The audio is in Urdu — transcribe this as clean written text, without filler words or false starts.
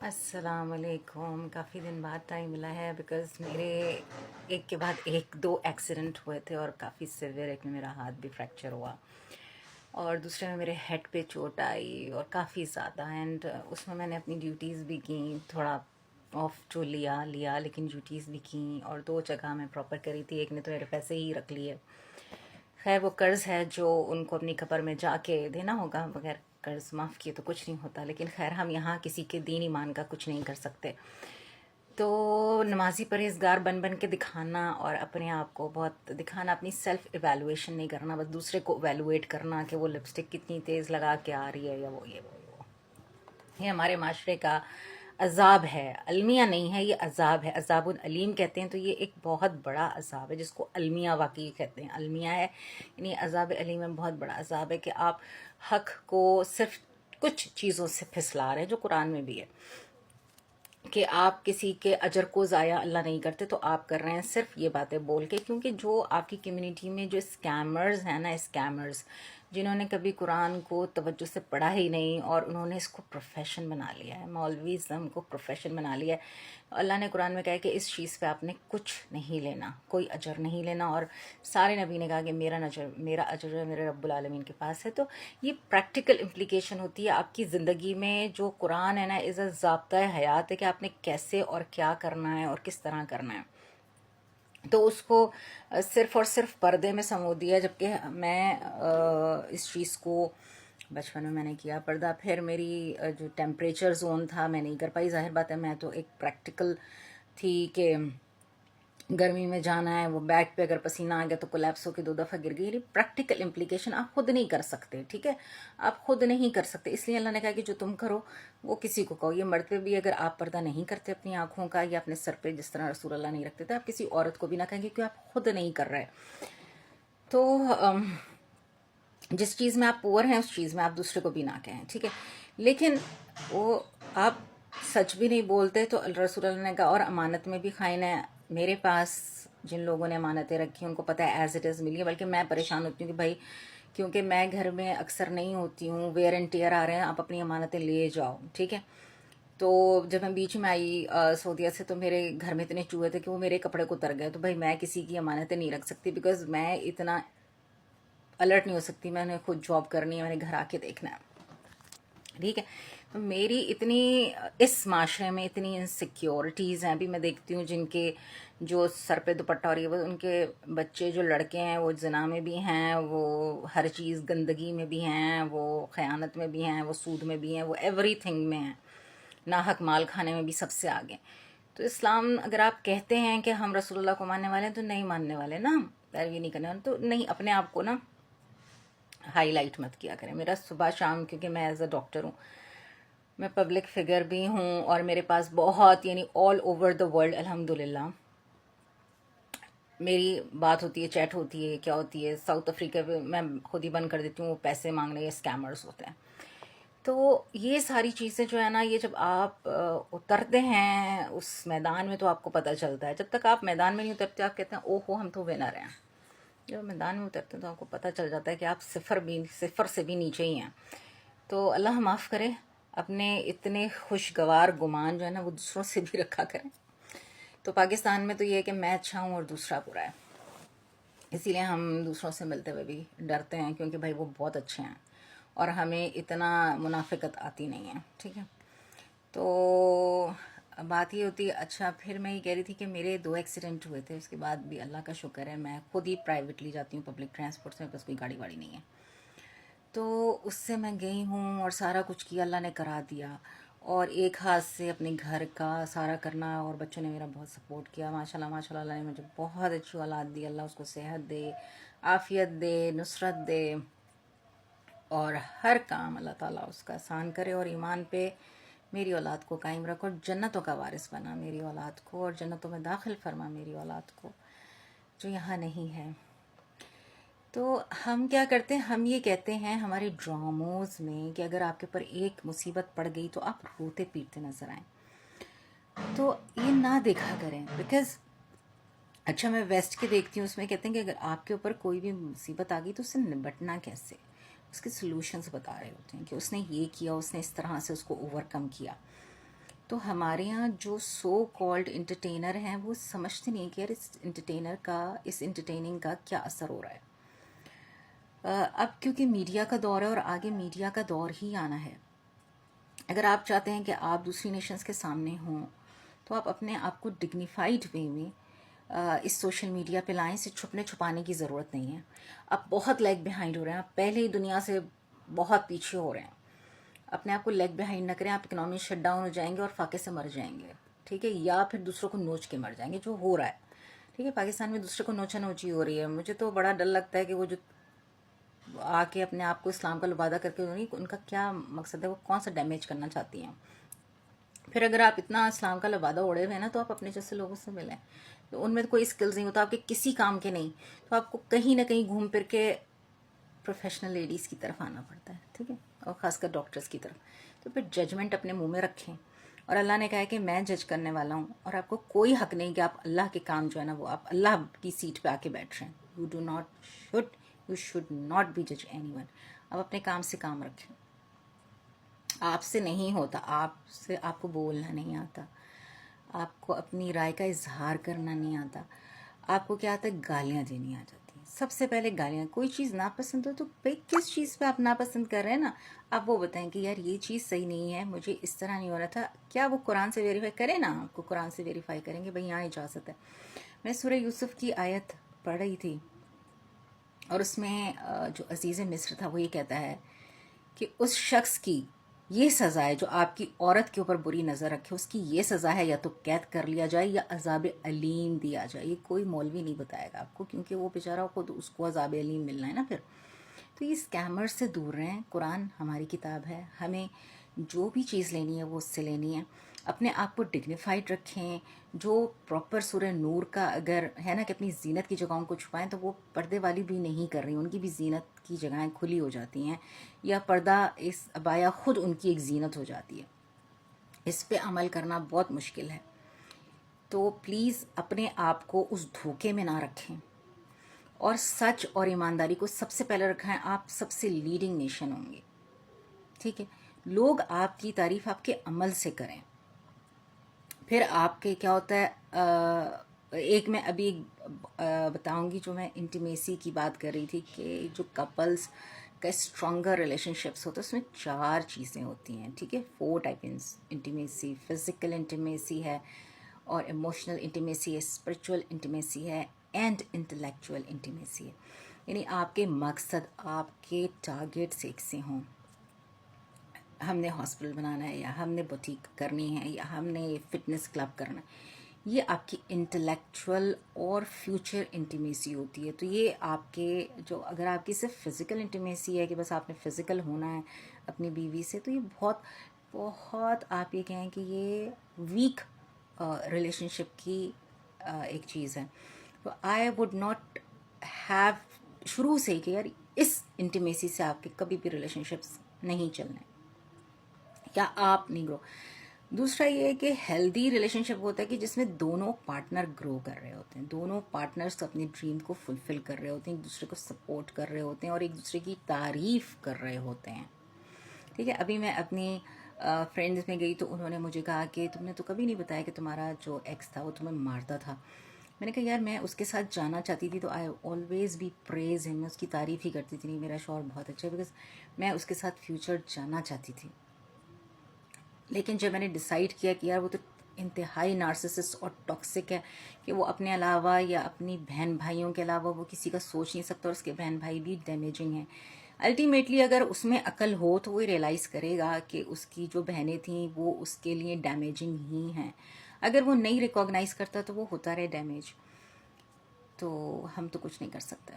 السلام علیکم. کافی دن بعد ٹائم ملا ہے بیکاز میرے ایک کے بعد ایک دو ایکسیڈنٹ ہوئے تھے اور کافی سیویئر. ایک میں میرا ہاتھ بھی فریکچر ہوا اور دوسرے میں میرے ہیڈ پہ چوٹ آئی اور کافی زیادہ. اینڈ اس میں نے اپنی ڈیوٹیز بھی کیں, تھوڑا آف جو لیا لیکن ڈیوٹیز بھی کیں اور دو جگہ میں پراپر کری تھی. ایک نے تو میرے پیسے ہی رکھ لیے. خیر وہ قرض ہے جو ان کو اپنی قبر میں جا کے دینا ہوگا, بغیر قرض معاف کیے تو کچھ نہیں ہوتا. لیکن خیر ہم یہاں کسی کے دین ایمان کا کچھ نہیں کر سکتے. تو نمازی پرہیزگار بن بن کے دکھانا اور اپنے آپ کو بہت دکھانا, اپنی سیلف ایویلویشن نہیں کرنا, بس دوسرے کو ایویلویٹ کرنا کہ وہ لپسٹک کتنی تیز لگا کے آ رہی ہے یا وہ یہ ہمارے معاشرے کا عذاب ہے. المیہ نہیں ہے, یہ عذاب ہے. عذاب العلیم کہتے ہیں تو یہ ایک بہت بڑا عذاب ہے جس کو المیہ واقعی کہتے ہیں. المیہ ہے یعنی عذاب علیم میں بہت بڑا عذاب ہے کہ آپ حق کو صرف کچھ چیزوں سے پھسلا رہے ہیں, جو قرآن میں بھی ہے کہ آپ کسی کے اجر کو ضائع اللہ نہیں کرتے, تو آپ کر رہے ہیں صرف یہ باتیں بول کے. کیونکہ جو آپ کی کمیونٹی میں جو اسکیمرز ہیں نا, اسکیمرز جنہوں نے کبھی قرآن کو توجہ سے پڑھا ہی نہیں اور انہوں نے اس کو پروفیشن بنا لیا ہے, مولویزم کو پروفیشن بنا لیا ہے. اللہ نے قرآن میں کہا کہ اس چیز پہ آپ نے کچھ نہیں لینا, کوئی اجر نہیں لینا. اور سارے نبی نے کہا کہ میرا اجر جو ہے میرے رب العالمین کے پاس ہے. تو یہ پریکٹیکل امپلیکیشن ہوتی ہے آپ کی زندگی میں. جو قرآن ہے نا از اے ضابطۂ حیات ہے کہ آپ نے کیسے اور کیا کرنا ہے اور کس طرح کرنا ہے. تو اس کو صرف اور صرف پردے میں سمو دیا, جبکہ میں اس چیز کو بچپن میں نے کیا پردہ. پھر میری جو ٹیمپریچر زون تھا میں نہیں کر پائی. ظاہر بات ہے میں تو ایک پریکٹیکل تھی کہ گرمی میں جانا ہے, وہ بیک پہ اگر پسینہ آ گیا تو کولیپس ہو کے 2 دفعہ گر گئی. پریکٹیکل امپلیکیشن آپ خود نہیں کر سکتے, ٹھیک ہے, آپ خود نہیں کر سکتے. اس لیے اللہ نے کہا کہ جو تم کرو وہ کسی کو کہو. یہ مرد پہ بھی اگر آپ پردہ نہیں کرتے اپنی آنکھوں کا یا اپنے سر پہ جس طرح رسول اللہ نہیں رکھتے تھے, آپ کسی عورت کو بھی نہ کہیں گے کیونکہ آپ خود نہیں کر رہے. تو جس چیز میں آپ پور ہیں اس چیز میں آپ دوسرے کو بھی نہ کہیں, ٹھیک ہے. لیکن وہ آپ سچ بھی نہیں بولتے تو رسول اللہ نے کہا اور امانت میں بھی خائن ہے. میرے پاس جن لوگوں نے امانتیں رکھی ان کو پتہ ہے ایز اٹ از ملی ہے, بلکہ میں پریشان ہوتی ہوں کہ بھائی کیونکہ میں گھر میں اکثر نہیں ہوتی ہوں, ویئر اینڈ ٹیئر آ رہے ہیں, آپ اپنی امانتیں لے جاؤ, ٹھیک ہے. تو جب میں بیچ میں آئی سعودیہ سے تو میرے گھر میں اتنے چوہے تھے کہ وہ میرے کپڑے کو اتر گئے. تو بھائی میں کسی کی امانتیں نہیں رکھ سکتی بیکاز میں اتنا الرٹ نہیں ہو سکتی. میں نے خود جاب کرنی ہے, میں نے گھر آ کے دیکھنا ہے, ٹھیک ہے. تو میری اتنی اس معاشرے میں اتنی انسیکیورٹیز ہیں. ابھی میں دیکھتی ہوں جن کے جو سر پہ دوپٹہ اور وہ ان کے بچے جو لڑکے ہیں وہ زنا میں بھی ہیں, وہ ہر چیز گندگی میں بھی ہیں, وہ خیانت میں بھی ہیں, وہ سود میں بھی ہیں, وہ ایوری تھنگ میں ہیں, ناحق مال کھانے میں بھی سب سے آگے. تو اسلام اگر آپ کہتے ہیں کہ ہم رسول اللہ کو ماننے والے ہیں تو نہیں ماننے والے نا, پیروی نہیں کرنے والے, تو نہیں اپنے آپ کو نا ہائی لائٹ مت کیا کریں. میرا صبح شام, کیونکہ میں ایز اے ڈاکٹر ہوں, میں پبلک فگر بھی ہوں اور میرے پاس بہت یعنی آل اوور دا ورلڈ الحمدللہ میری بات ہوتی ہے, چیٹ ہوتی ہے, کیا ہوتی ہے. ساؤتھ افریقہ پہ میں خود ہی بند کر دیتی ہوں, وہ پیسے مانگنے یہ اسکیمرز ہوتے ہیں. تو یہ ساری چیزیں جو ہے نا, یہ جب آپ اترتے ہیں اس میدان میں تو آپ کو پتہ چلتا ہے. جب تک آپ میدان میں نہیں اترتے آپ کہتے ہیں او ہو ہم تو ونر ہیں. جب میدان میں اترتے ہیں تو آپ کو پتہ چل جاتا ہے کہ آپ صفر سے بھی نیچے ہی ہیں. تو اللہ معاف کرے, اپنے اتنے خوشگوار گمان جو ہے نا وہ دوسروں سے بھی رکھا کریں. تو پاکستان میں تو یہ ہے کہ میں اچھا ہوں اور دوسرا برا ہے, اسی لیے ہم دوسروں سے ملتے ہوئے بھی ڈرتے ہیں کیونکہ بھائی وہ بہت اچھے ہیں اور ہمیں اتنا منافقت آتی نہیں ہے, ٹھیک ہے. تو بات یہ ہوتی ہے. اچھا پھر میں یہ کہہ رہی تھی کہ میرے 2 ایکسیڈنٹ ہوئے تھے, اس کے بعد بھی اللہ کا شکر ہے میں خود ہی پرائیویٹلی جاتی ہوں پبلک ٹرانسپورٹ سے, میرے پاس کوئی گاڑی واڑی نہیں ہے. تو اس سے میں گئی ہوں اور سارا کچھ کیا, اللہ نے کرا دیا. اور ایک ہاتھ سے اپنے گھر کا سارا کرنا, اور بچوں نے میرا بہت سپورٹ کیا. ماشاء اللہ ماشاء اللہ, اللہ نے مجھے بہت اچھی اولاد دی. اللہ اس کو صحت دے, عافیت دے, نصرت دے, اور ہر کام اللہ تعالیٰ اس کا آسان کرے. اور ایمان پہ میری اولاد کو قائم رکھو, اور جنتوں کا وارث بنا میری اولاد کو, اور جنتوں میں داخل فرما میری اولاد کو جو یہاں نہیں ہے. تو ہم کیا کرتے ہیں, ہم یہ کہتے ہیں ہمارے ڈراموز میں کہ اگر آپ کے اوپر ایک مصیبت پڑ گئی تو آپ روتے پیٹتے نظر آئیں. تو یہ نہ دیکھا کریں, بیکاز اچھا میں ویسٹ کے دیکھتی ہوں, اس میں کہتے ہیں کہ اگر آپ کے اوپر کوئی بھی مصیبت آ گئی تو اس سے نبٹنا کیسے, اس کے سلوشنز بتا رہے ہوتے ہیں کہ اس نے یہ کیا, اس نے اس طرح سے اس کو اوور کم کیا. تو ہمارے یہاں جو سو کالڈ انٹرٹینر ہیں وہ سمجھتے نہیں کہ یار اس انٹرٹیننگ کا کیا اثر ہو رہا ہے. اب کیونکہ میڈیا کا دور ہے اور آگے میڈیا کا دور ہی آنا ہے. اگر آپ چاہتے ہیں کہ آپ دوسری نیشنز کے سامنے ہوں تو آپ اپنے آپ کو ڈگنیفائڈ وے میں اس سوشل میڈیا پہ لائیں. سے چھپنے چھپانے کی ضرورت نہیں ہے. آپ بہت لیگ بیہائنڈ ہو رہے ہیں, آپ پہلے ہی دنیا سے بہت پیچھے ہو رہے ہیں. اپنے آپ کو لیگ بیہائنڈ نہ کریں. آپ اکنامی شٹ ڈاؤن ہو جائیں گے اور فاقے سے مر جائیں گے, ٹھیک ہے, یا پھر دوسروں کو نوچ کے مر جائیں گے, جو ہو رہا ہے. ٹھیک ہے, پاکستان میں دوسرے کو نوچا نوچی ہو رہی ہے. مجھے تو بڑا ڈر لگتا ہے کہ وہ جو آ کے اپنے آپ کو اسلام کا لبادہ کر کے, ان کا کیا مقصد ہے, وہ کون سا ڈیمیج کرنا چاہتی ہیں. پھر اگر آپ اتنا اسلام کا لبادہ اوڑے ہوئے ہیں نا, تو آپ اپنے جیسے لوگوں سے ملیں. تو ان میں کوئی اسکلز نہیں ہوتا آپ کے کسی کام کے نہیں, تو آپ کو کہیں نہ کہیں گھوم پھر کے پروفیشنل لیڈیز کی طرف آنا پڑتا ہے, ٹھیک ہے, اور خاص کر ڈاکٹرز کی طرف. تو پھر ججمنٹ اپنے منہ میں رکھیں. اور اللہ نے کہا ہے کہ میں جج کرنے والا ہوں, اور آپ کو کوئی حق نہیں کہ آپ اللہ کے کام جو ہے نا وہ آپ اللہ کی سیٹ پہ آ کے بیٹھ رہے ہیں. یو شوڈ ناٹ بی جج اینی ون. اب اپنے کام سے کام رکھیں. آپ سے نہیں ہوتا, آپ کو بولنا نہیں آتا, آپ کو اپنی رائے کا اظہار کرنا نہیں آتا. آپ کو کیا آتا ہے, گالیاں دینی آ جاتی ہیں. سب سے پہلے گالیاں. کوئی چیز ناپسند ہو تو بھائی کس چیز پہ آپ ناپسند کر رہے ہیں نا, آپ وہ بتائیں کہ یار یہ چیز صحیح نہیں ہے, مجھے اس طرح نہیں ہو رہا تھا. کیا وہ قرآن سے ویریفائی کریں نا, آپ کو قرآن سے ویریفائی کریں گے بھائی یہاں اجازت ہے. میں سورہ یوسف کی آیت پڑھ رہی تھی, اور اس میں جو عزیز مصر تھا وہ یہ کہتا ہے کہ اس شخص کی یہ سزا ہے جو آپ کی عورت کے اوپر بری نظر رکھے, اس کی یہ سزا ہے, یا تو قید کر لیا جائے یا عذاب علیم دیا جائے. یہ کوئی مولوی نہیں بتائے گا آپ کو, کیونکہ وہ بیچارہ خود اس کو عذاب علیم ملنا ہے نا پھر. تو یہ اسکیمر سے دور رہیں. قرآن ہماری کتاب ہے, ہمیں جو بھی چیز لینی ہے وہ اس سے لینی ہے. اپنے آپ کو ڈگنیفائڈ رکھیں. جو پراپر سورہ نور کا اگر ہے نا کہ اپنی زینت کی جگہوں کو چھپائیں, تو وہ پردے والی بھی نہیں کر رہی, ان کی بھی زینت کی جگہیں کھلی ہو جاتی ہیں, یا پردہ اس عبایا خود ان کی ایک زینت ہو جاتی ہے. اس پہ عمل کرنا بہت مشکل ہے. تو پلیز اپنے آپ کو اس دھوکے میں نہ رکھیں, اور سچ اور ایمانداری کو سب سے پہلے رکھیں. آپ سب سے لیڈنگ نیشن ہوں گے, ٹھیک ہے. لوگ آپ کی تعریف آپ کے عمل سے کریں. پھر آپ کے کیا ہوتا ہے, ایک میں ابھی بتاؤں گی, جو میں انٹیمیسی کی بات کر رہی تھی کہ جو کپلز کا اسٹرانگر ریلیشن شپس ہوتا ہے, اس میں 4 چیزیں ہوتی ہیں, ٹھیک ہے. 4 ٹائپ انٹیمیسی. فزیکل انٹیمیسی ہے, اور ایموشنل انٹیمیسی ہے, اسپرچول انٹیمیسی ہے, اینڈ انٹلیکچوئل انٹیمیسی ہے. یعنی آپ کے مقصد, آپ کے ٹارگیٹس ایک سے ہوں. ہم نے ہاسپٹل بنانا ہے, یا ہم نے بوتیک کرنی ہے, یا ہم نے فٹنس کلب کرنا ہے. یہ آپ کی انٹلیکچوئل اور فیوچر انٹیمیسی ہوتی ہے. تو یہ آپ کے جو, اگر آپ کی صرف فزیکل انٹیمیسی ہے کہ بس آپ نے فزیکل ہونا ہے اپنی بیوی سے, تو یہ بہت بہت آپ یہ کہیں کہ یہ ویک ریلیشن شپ کی ایک چیز ہے. تو آئی وڈ ناٹ ہیو شروع سے کہ یار اس انٹیمیسی سے آپ کے کبھی بھی ریلیشن شپس نہیں چلنے, یا آپ نہیں گرو. دوسرا یہ ہے کہ ہیلدی ریلیشن شپ ہوتا ہے کہ جس میں دونوں پارٹنر گرو کر رہے ہوتے ہیں, دونوں پارٹنرز اپنی ڈریم کو فلفل کر رہے ہوتے ہیں, ایک دوسرے کو سپورٹ کر رہے ہوتے ہیں, اور ایک دوسرے کی تعریف کر رہے ہوتے ہیں, ٹھیک ہے. ابھی میں اپنی فرینڈز میں گئی تو انہوں نے مجھے کہا کہ تم نے تو کبھی نہیں بتایا کہ تمہارا جو ایکس تھا وہ تمہیں مارتا تھا. میں نے کہا یار میں اس کے ساتھ جانا چاہتی تھی, تو آئی آلویز بی پریز ہم, میں اس کی تعریف ہی کرتی تھی. نہیں, میرا شوہر بہت اچھا ہے, بیکاز میں اس کے ساتھ فیوچر جانا چاہتی تھی. لیکن جب میں نے ڈیسائیڈ کیا کہ یار وہ تو انتہائی نارسسسٹ اور ٹاکسک ہے, کہ وہ اپنے علاوہ یا اپنی بہن بھائیوں کے علاوہ وہ کسی کا سوچ نہیں سکتا, اور اس کے بہن بھائی بھی ڈیمیجنگ ہیں. الٹیمیٹلی اگر اس میں عقل ہو تو وہ ریئلائز کرے گا کہ اس کی جو بہنیں تھیں وہ اس کے لیے ڈیمیجنگ ہی ہیں. اگر وہ نہیں ریکوگنائز کرتا تو وہ ہوتا رہے ڈیمیج. تو ہم تو کچھ نہیں کر سکتے.